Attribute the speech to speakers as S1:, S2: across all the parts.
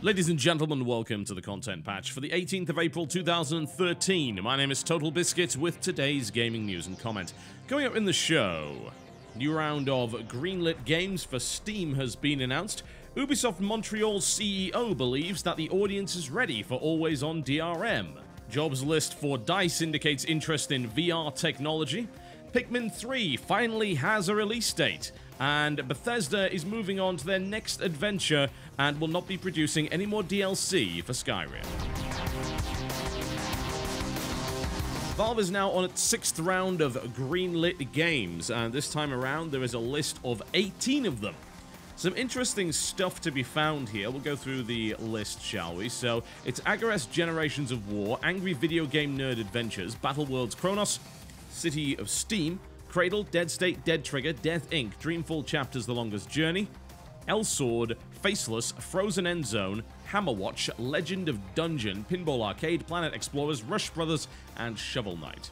S1: Ladies and gentlemen, welcome to the content patch for the 18th of April 2013. My name is TotalBiscuit with today's gaming news and comment. Coming up in the show, new round of Greenlight games for Steam has been announced. Ubisoft Montreal's CEO believes that the audience is ready for always-on DRM. Jobs list for DICE indicates interest in VR technology. Pikmin 3 finally has a release date, and Bethesda is moving on to their next adventure and will not be producing any more DLC for Skyrim. Valve is now on its 6th round of Greenlight games, and this time around there is a list of 18 of them. Some interesting stuff to be found here. We'll go through the list, shall we? So, it's Agarest Generations of War, Angry Video Game Nerd Adventures, Battle Worlds Chronos, City of Steam, Cradle, Dead State, Dead Trigger, Death Inc., Dreamfall Chapters The Longest Journey, L-Sword, Faceless, Frozen End Zone, Hammerwatch, Legend of Dungeon, Pinball Arcade, Planet Explorers, Rush Brothers, and Shovel Knight.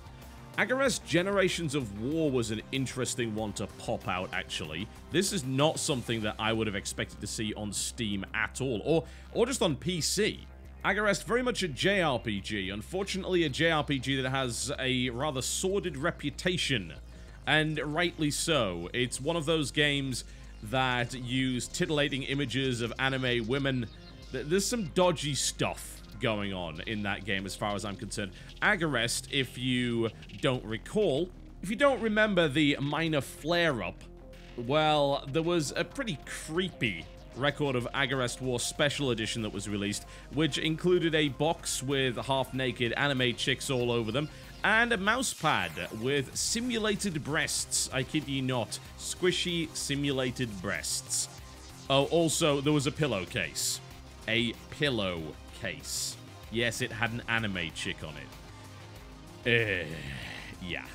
S1: Agarest Generations of War was an interesting one to pop out, actually. This is not something that I would have expected to see on Steam at all, or just on PC. Agarest, very much a JRPG, unfortunately a JRPG that has a rather sordid reputation, and rightly so. It's one of those games that use titillating images of anime women. There's some dodgy stuff going on in that game as far as I'm concerned. Agarest, if you don't recall, if you don't remember the minor flare-up, well, there was a pretty creepy record of Agarest War Special Edition that was released, which included a box with half-naked anime chicks all over them, and a mousepad with simulated breasts. I kid you not. Squishy simulated breasts. Oh, also, there was a pillowcase. A pillowcase. Yes, it had an anime chick on it. Yeah.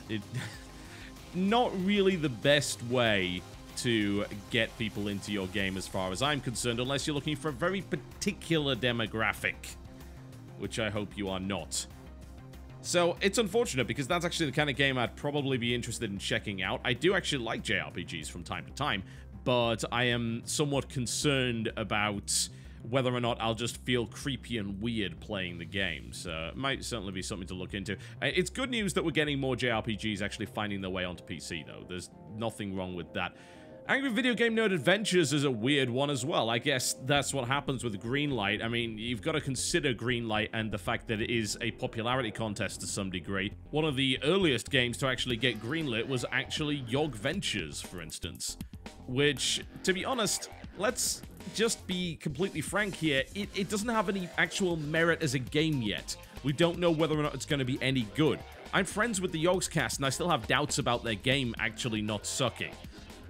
S1: Not really the best way to get people into your game as far as I'm concerned, unless you're looking for a very particular demographic, which I hope you are not. So, it's unfortunate, because that's actually the kind of game I'd probably be interested in checking out. I do actually like JRPGs from time to time, but I am somewhat concerned about whether or not I'll just feel creepy and weird playing the game, so it might certainly be something to look into. It's good news that we're getting more JRPGs actually finding their way onto PC, though. There's nothing wrong with that. Angry Video Game Nerd Adventures is a weird one as well. I guess that's what happens with Greenlight. I mean, you've got to consider Greenlight and the fact that it is a popularity contest to some degree. One of the earliest games to actually get greenlit was actually Yog Ventures, for instance. Which, to be honest, let's just be completely frank here, it doesn't have any actual merit as a game yet. We don't know whether or not it's going to be any good. I'm friends with the Yogscast, and I still have doubts about their game actually not sucking.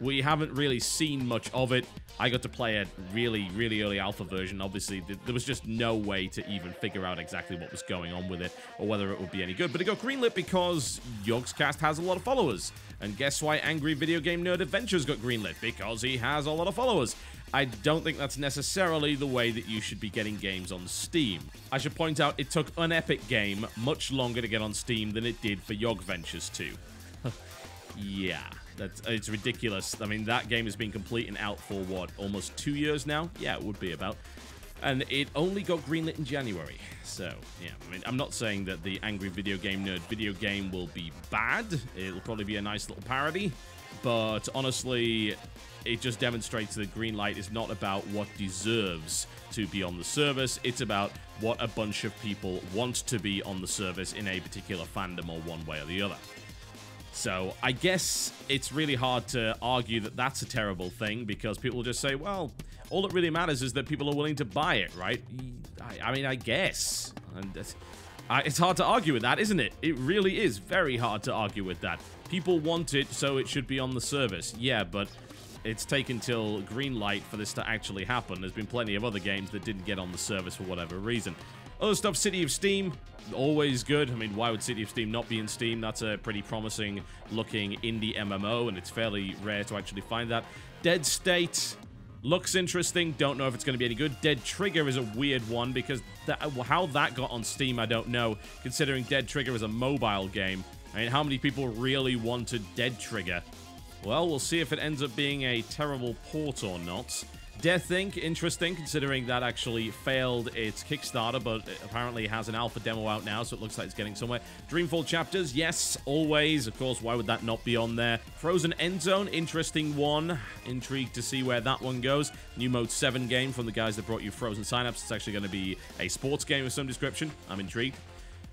S1: We haven't really seen much of it. I got to play a really, really early alpha version. Obviously, there was just no way to even figure out exactly what was going on with it, or whether it would be any good. But it got greenlit because Yogscast has a lot of followers. And guess why Angry Video Game Nerd Adventures got greenlit? Because he has a lot of followers. I don't think that's necessarily the way that you should be getting games on Steam. I should point out, it took an Epic game much longer to get on Steam than it did for Yog Ventures 2. Yeah, it's ridiculous. I mean, that game has been complete and out for, what, almost 2 years now? Yeah, it would be about. And it only got greenlit in January. So, yeah, I mean, I'm not saying that the Angry Video Game Nerd video game will be bad. It'll probably be a nice little parody. But honestly, it just demonstrates that Greenlight is not about what deserves to be on the service. It's about what a bunch of people want to be on the service in a particular fandom or one way or the other. So, I guess it's really hard to argue that that's a terrible thing, because people will just say, well, all that really matters is that people are willing to buy it, right? I mean, I guess. And it's hard to argue with that, isn't it? It really is very hard to argue with that. People want it, so it should be on the service. Yeah, but it's taken till Greenlight for this to actually happen. There's been plenty of other games that didn't get on the service for whatever reason. Other stuff, City of Steam, always good. I mean, why would City of Steam not be in Steam? That's a pretty promising looking indie MMO, and it's fairly rare to actually find that. Dead State looks interesting. Don't know if it's going to be any good. Dead Trigger is a weird one, because how that got on Steam, I don't know, considering Dead Trigger is a mobile game. I mean, how many people really wanted Dead Trigger? Well, we'll see if it ends up being a terrible port or not. Death Inc., interesting, considering that actually failed its Kickstarter, but it apparently has an alpha demo out now, so it looks like it's getting somewhere. Dreamfall Chapters, yes, always. Of course, why would that not be on there? Frozen Endzone, interesting one. Intrigued to see where that one goes. New Mode 7 game from the guys that brought you Frozen Synapse. It's actually going to be a sports game of some description. I'm intrigued.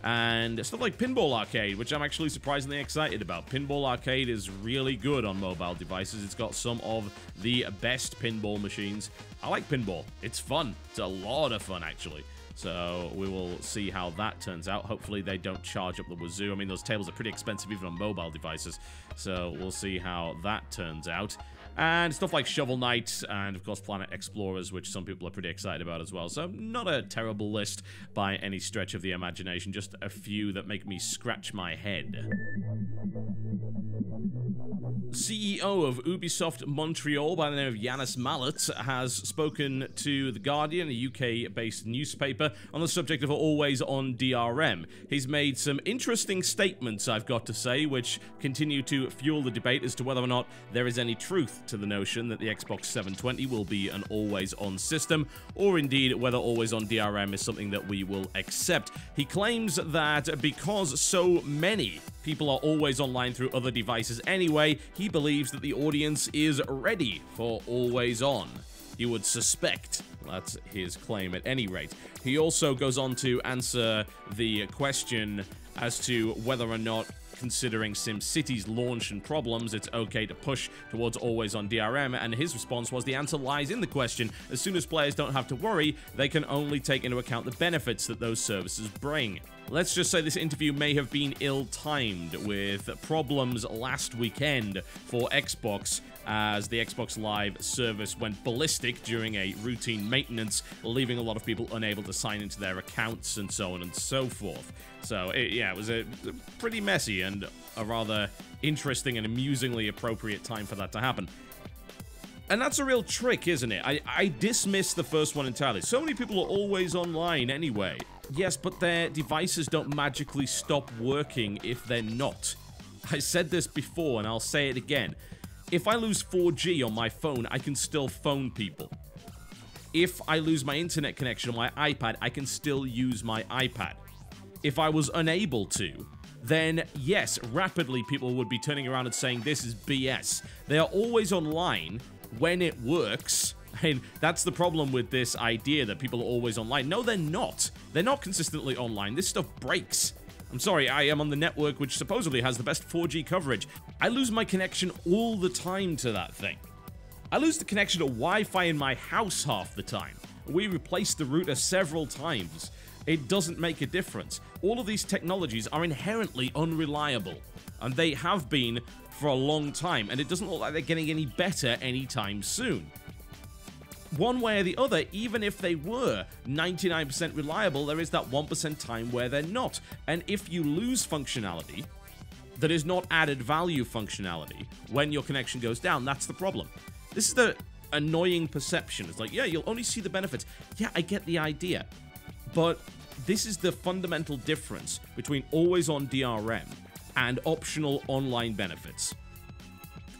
S1: And stuff like Pinball Arcade, which I'm actually surprisingly excited about. Pinball Arcade is really good on mobile devices. It's got some of the best pinball machines. I like pinball. It's fun. It's a lot of fun, actually. So we will see how that turns out. Hopefully they don't charge up the wazoo. I mean, those tables are pretty expensive even on mobile devices. So we'll see how that turns out. And stuff like Shovel Knight and, of course, Planet Explorers, which some people are pretty excited about as well. So not a terrible list by any stretch of the imagination. Just a few that make me scratch my head. CEO of Ubisoft Montreal by the name of Yannis Mallet has spoken to The Guardian, a UK-based newspaper, on the subject of always-on DRM. He's made some interesting statements, I've got to say, which continue to fuel the debate as to whether or not there is any truth to the notion that the Xbox 720 will be an always-on system, or indeed whether always-on DRM is something that we will accept. He claims that because so many people are always online through other devices anyway, he believes that the audience is ready for always on. You would suspect. That's his claim at any rate. He also goes on to answer the question as to whether or not, considering SimCity's launch and problems, it's okay to push towards always-on DRM, and his response was the answer lies in the question. As soon as players don't have to worry, they can only take into account the benefits that those services bring. Let's just say this interview may have been ill-timed, with problems last weekend for Xbox as the Xbox Live service went ballistic during a routine maintenance, leaving a lot of people unable to sign into their accounts and so on and so forth. So, it was a pretty messy and a rather interesting and amusingly appropriate time for that to happen. And that's a real trick, isn't it? I dismiss the first one entirely. So many people are always online anyway. Yes, but their devices don't magically stop working if they're not. I said this before, and I'll say it again. If I lose 4G on my phone, I can still phone people. If I lose my internet connection on my iPad, I can still use my iPad. If I was unable to, then yes, rapidly people would be turning around and saying this is BS. They are always online when it works. And that's the problem with this idea that people are always online. No, they're not. They're not consistently online. This stuff breaks. I'm sorry, I am on the network which supposedly has the best 4G coverage. I lose my connection all the time to that thing. I lose the connection to Wi-Fi in my house half the time. We replaced the router several times. It doesn't make a difference. All of these technologies are inherently unreliable, and they have been for a long time, and it doesn't look like they're getting any better anytime soon. One way or the other, even if they were 99% reliable, there is that 1% time where they're not. And if you lose functionality that is not added value functionality when your connection goes down, that's the problem. This is the annoying perception. It's like, yeah, you'll only see the benefits. Yeah, I get the idea. But this is the fundamental difference between always-on DRM and optional online benefits.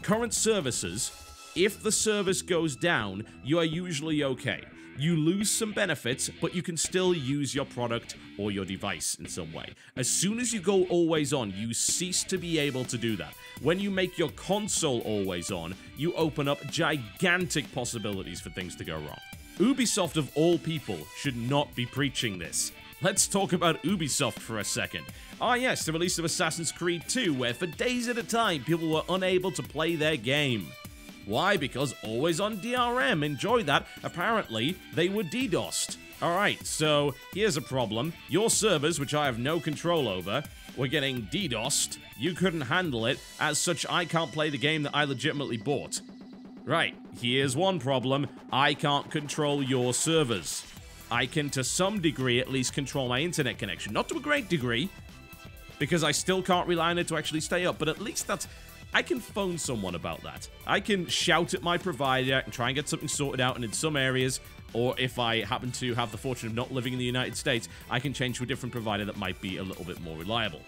S1: Current services, if the service goes down, you are usually okay. You lose some benefits, but you can still use your product or your device in some way. As soon as you go always on, you cease to be able to do that. When you make your console always on, you open up gigantic possibilities for things to go wrong. Ubisoft of all people should not be preaching this. Let's talk about Ubisoft for a second. Ah yes, the release of Assassin's Creed 2, where for days at a time, people were unable to play their game. Why? Because always on DRM. Enjoy that. Apparently, they were DDoSed. Alright, so here's a problem. Your servers, which I have no control over, were getting DDoSed. You couldn't handle it. As such, I can't play the game that I legitimately bought. Right, here's one problem. I can't control your servers. I can, to some degree, at least control my internet connection. Not to a great degree, because I still can't rely on it to actually stay up, but at least that's... I can phone someone about that. I can shout at my provider and try and get something sorted out, and in some areas, or if I happen to have the fortune of not living in the United States, I can change to a different provider that might be a little bit more reliable.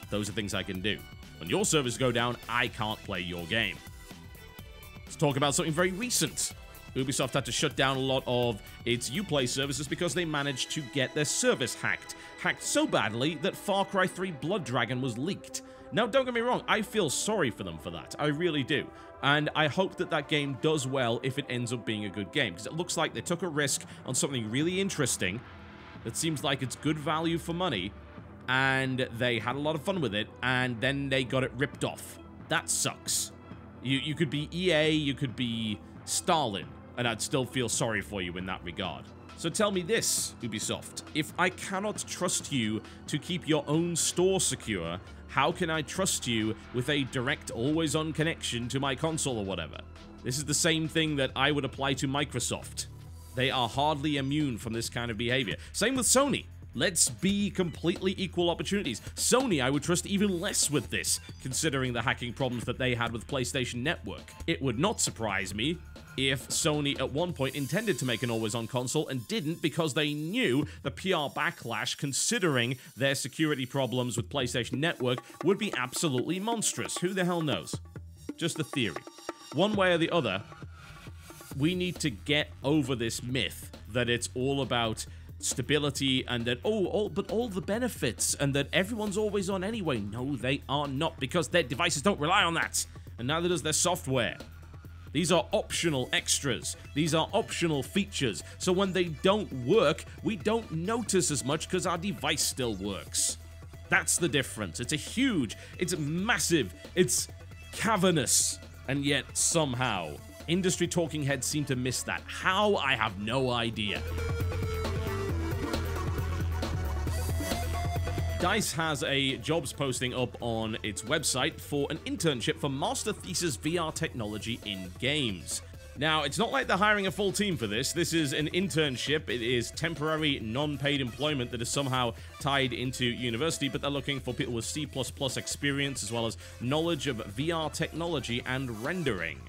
S1: Those are things I can do. When your servers go down, I can't play your game. Let's talk about something very recent. Ubisoft had to shut down a lot of its Uplay services because they managed to get their service hacked. Hacked so badly that Far Cry 3 Blood Dragon was leaked. Now, don't get me wrong, I feel sorry for them for that. I really do. And I hope that that game does well if it ends up being a good game, because it looks like they took a risk on something really interesting that seems like it's good value for money, and they had a lot of fun with it, and then they got it ripped off. That sucks. You could be EA, you could be Stalin, and I'd still feel sorry for you in that regard. So tell me this, Ubisoft. If I cannot trust you to keep your own store secure, how can I trust you with a direct, always-on connection to my console or whatever? This is the same thing that I would apply to Microsoft. They are hardly immune from this kind of behavior. Same with Sony. Let's be completely equal opportunities. Sony, I would trust even less with this, considering the hacking problems that they had with PlayStation Network. It would not surprise me if Sony at one point intended to make an always-on console and didn't because they knew the PR backlash, considering their security problems with PlayStation Network, would be absolutely monstrous. Who the hell knows? Just a theory. One way or the other, we need to get over this myth that it's all about stability and that, but all the benefits and that everyone's always on anyway. No, they are not, because their devices don't rely on that, and neither does their software. These are optional extras. These are optional features. So when they don't work, we don't notice as much because our device still works. That's the difference. It's massive, it's cavernous, and yet somehow industry talking heads seem to miss that. How? I have no idea. DICE has a jobs posting up on its website for an internship for Master Thesis VR technology in games. Now, it's not like they're hiring a full team for this. This is an internship. It is temporary, non-paid employment that is somehow tied into university, but they're looking for people with C++ experience as well as knowledge of VR technology and rendering.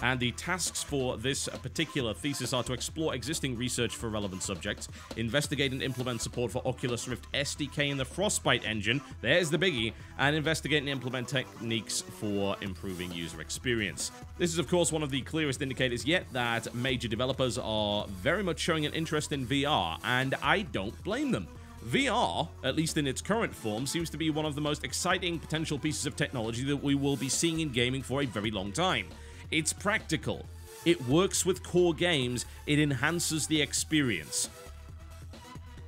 S1: And the tasks for this particular thesis are to explore existing research for relevant subjects, investigate and implement support for Oculus Rift SDK and the Frostbite engine, there's the biggie, and investigate and implement techniques for improving user experience. This is, of course, one of the clearest indicators yet that major developers are very much showing an interest in VR, and I don't blame them. VR, at least in its current form, seems to be one of the most exciting potential pieces of technology that we will be seeing in gaming for a very long time. It's practical, it works with core games, it enhances the experience.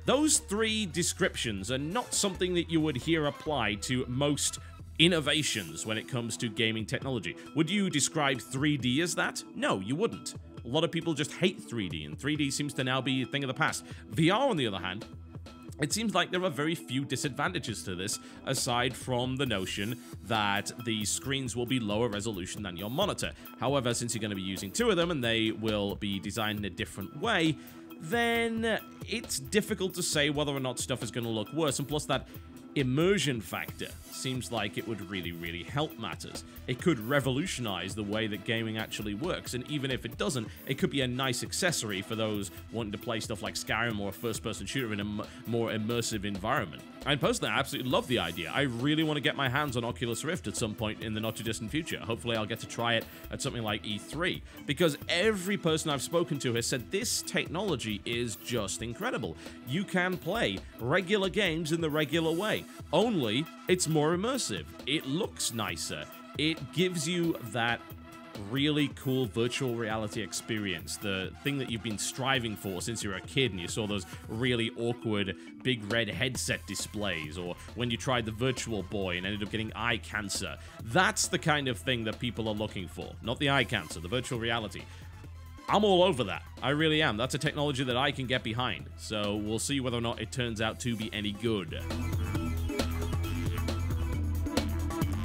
S1: Those three descriptions are not something that you would hear applied to most innovations when it comes to gaming technology. Would you describe 3D as that? No, you wouldn't. A lot of people just hate 3D, and 3D seems to now be a thing of the past. VR, on the other hand, it seems like there are very few disadvantages to this, aside from the notion that the screens will be lower resolution than your monitor. However, since you're going to be using two of them and they will be designed in a different way, then it's difficult to say whether or not stuff is going to look worse, and plus that immersion factor seems like it would really help matters. It could revolutionize the way that gaming actually works, and even if it doesn't, it could be a nice accessory for those wanting to play stuff like Skyrim or a first-person shooter in a more immersive environment. And personally, I absolutely love the idea. I really want to get my hands on Oculus Rift at some point in the not-too-distant future. Hopefully I'll get to try it at something like E3, because every person I've spoken to has said this technology is just incredible. You can play regular games in the regular way, only it's more immersive. It looks nicer. It gives you that really cool virtual reality experience, the thing that you've been striving for since you were a kid and you saw those really awkward big red headset displays, or when you tried the Virtual Boy and ended up getting eye cancer. That's the kind of thing that people are looking for, not the eye cancer, the virtual reality. I'm all over that. I really am. That's a technology that I can get behind, so we'll see whether or not it turns out to be any good.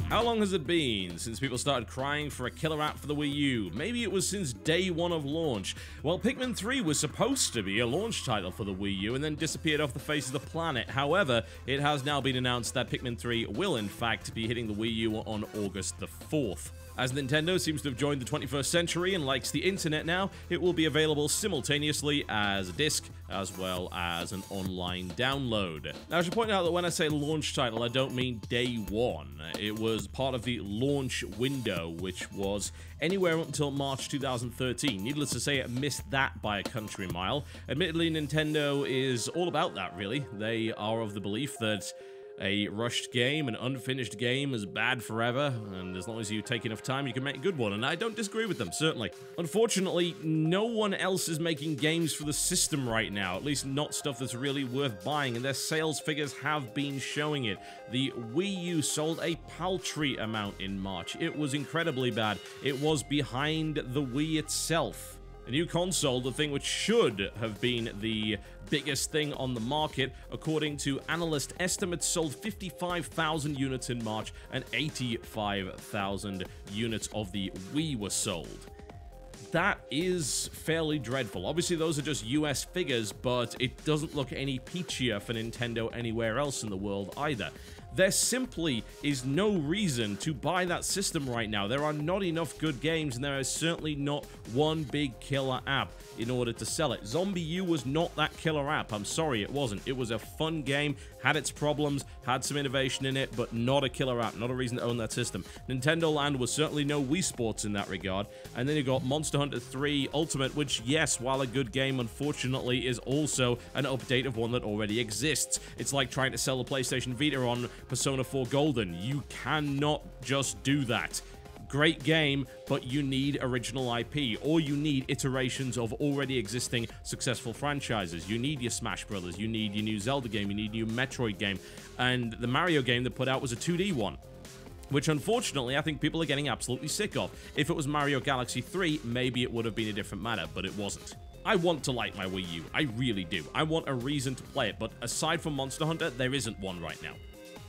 S1: How long has it been since people started crying for a killer app for the Wii U? Maybe it was since day one of launch. Well, Pikmin 3 was supposed to be a launch title for the Wii U and then disappeared off the face of the planet. However, it has now been announced that Pikmin 3 will in fact be hitting the Wii U on August the 4th. As Nintendo seems to have joined the 21st century and likes the internet now, it will be available simultaneously as a disc as well as an online download. Now, I should point out that when I say launch title, I don't mean day one. It was part of the launch window, which was anywhere up until March 2013. Needless to say, it missed that by a country mile. Admittedly, Nintendo is all about that, really. They are of the belief that a rushed game, an unfinished game, is bad forever, and as long as you take enough time, you can make a good one, and I don't disagree with them, certainly. Unfortunately, no one else is making games for the system right now, at least not stuff that's really worth buying, and their sales figures have been showing it. The Wii U sold a paltry amount in March. It was incredibly bad. It was behind the Wii itself. A new console, the thing which should have been the biggest thing on the market, according to analyst estimates, sold 55,000 units in March, and 85,000 units of the Wii were sold. That is fairly dreadful. Obviously, those are just US figures, but it doesn't look any peachier for Nintendo anywhere else in the world either. There simply is no reason to buy that system right now. There are not enough good games, and there is certainly not one big killer app in order to sell it. Zombie U was not that killer app. I'm sorry, it wasn't. It was a fun game, had its problems, had some innovation in it, but not a killer app, not a reason to own that system. Nintendo Land was certainly no Wii Sports in that regard. And then you got Monster Hunter 3 Ultimate, which, yes, while a good game, unfortunately, is also an update of one that already exists. It's like trying to sell a PlayStation Vita on Persona 4 Golden. You cannot just do that. Great game, but you need original IP, or you need iterations of already existing successful franchises. You need your Smash Brothers, you need your new Zelda game, you need your new Metroid game, and the Mario game they put out was a 2D one, which unfortunately I think people are getting absolutely sick of. If it was Mario Galaxy 3, maybe it would have been a different matter, but it wasn't. I want to like my Wii U, I really do. I want a reason to play it, but aside from Monster Hunter, there isn't one right now.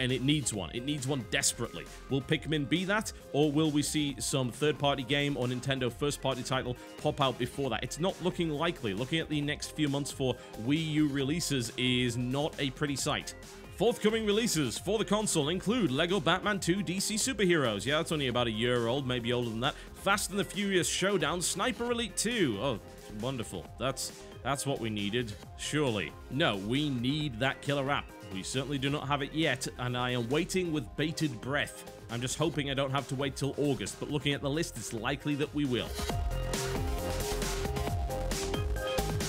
S1: And it needs one. It needs one desperately. Will Pikmin be that? Or will we see some third-party game or Nintendo first-party title pop out before that? It's not looking likely. Looking at the next few months for Wii U releases is not a pretty sight. Forthcoming releases for the console include Lego Batman 2 DC Superheroes. Yeah, it's only about a year old, maybe older than that. Fast and the Furious Showdown Sniper Elite 2. Oh, wonderful. That's what we needed, surely. No, we need that killer app. We certainly do not have it yet, and I am waiting with bated breath. I'm just hoping I don't have to wait till August, but looking at the list, it's likely that we will.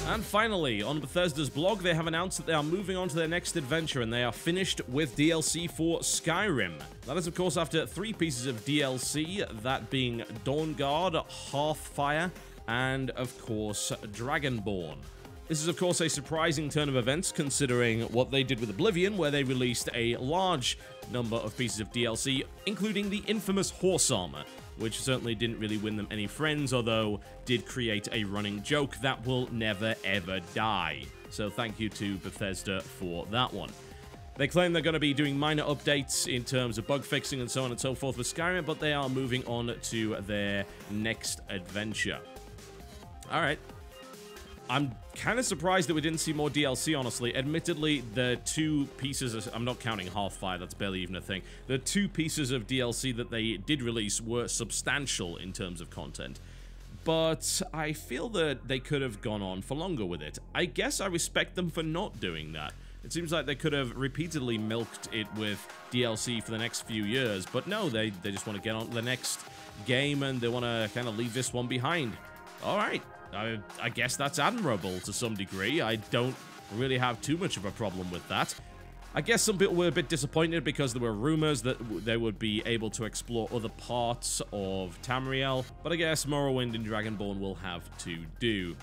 S1: And finally, on Bethesda's blog, they have announced that they are moving on to their next adventure, and they are finished with DLC for Skyrim. That is, of course, after 3 pieces of DLC, that being Dawnguard, Hearthfire, and, of course, Dragonborn. This is, of course, a surprising turn of events, considering what they did with Oblivion, where they released a large number of pieces of DLC, including the infamous horse armor, which certainly didn't really win them any friends, although did create a running joke that will never, ever die. So thank you to Bethesda for that one. They claim they're going to be doing minor updates in terms of bug fixing and so on and so forth with Skyrim, but they are moving on to their next adventure. Alright. I'm kind of surprised that we didn't see more DLC, honestly. Admittedly, the 2 pieces, I'm not counting Hearthfire, that's barely even a thing. The 2 pieces of DLC that they did release were substantial in terms of content. But I feel that they could have gone on for longer with it. I guess I respect them for not doing that. It seems like they could have repeatedly milked it with DLC for the next few years, but no, they just want to get on to the next game and they want to kind of leave this one behind. Alright. I guess that's admirable to some degree. I don't really have too much of a problem with that. I guess some people were a bit disappointed because there were rumors that they would be able to explore other parts of Tamriel, but I guess Morrowind and Dragonborn will have to do.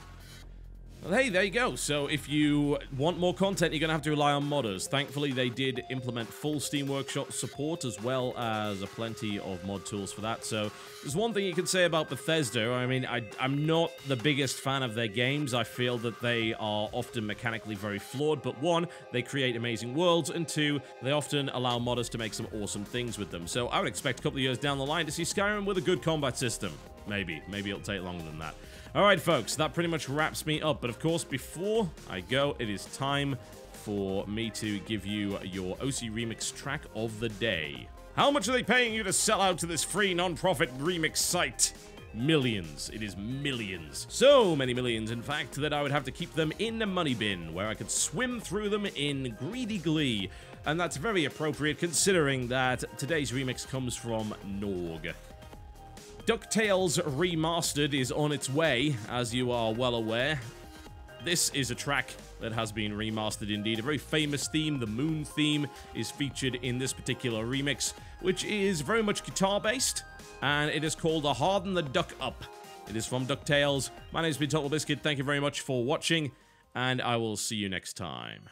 S1: Well, hey, there you go. So if you want more content, you're going to have to rely on modders. Thankfully, they did implement full Steam Workshop support as well as plenty of mod tools for that. So there's one thing you can say about Bethesda. I mean, I'm not the biggest fan of their games. I feel that they are often mechanically very flawed. But 1, they create amazing worlds, and 2, they often allow modders to make some awesome things with them. So I would expect a couple of years down the line to see Skyrim with a good combat system. Maybe it'll take longer than that. Alright folks, that pretty much wraps me up, but of course before I go, it is time for me to give you your OC Remix track of the day. How much are they paying you to sell out to this free non-profit remix site? Millions. It is millions. So many millions, in fact, that I would have to keep them in a money bin, where I could swim through them in greedy glee. And that's very appropriate, considering that today's remix comes from Norg. DuckTales Remastered is on its way, as you are well aware. This is a track that has been remastered indeed. A very famous theme, the Moon theme, is featured in this particular remix, which is very much guitar-based, and it is called A Harden the Duck Up. It is from DuckTales. My name has been TotalBiscuit. Thank you very much for watching, and I will see you next time.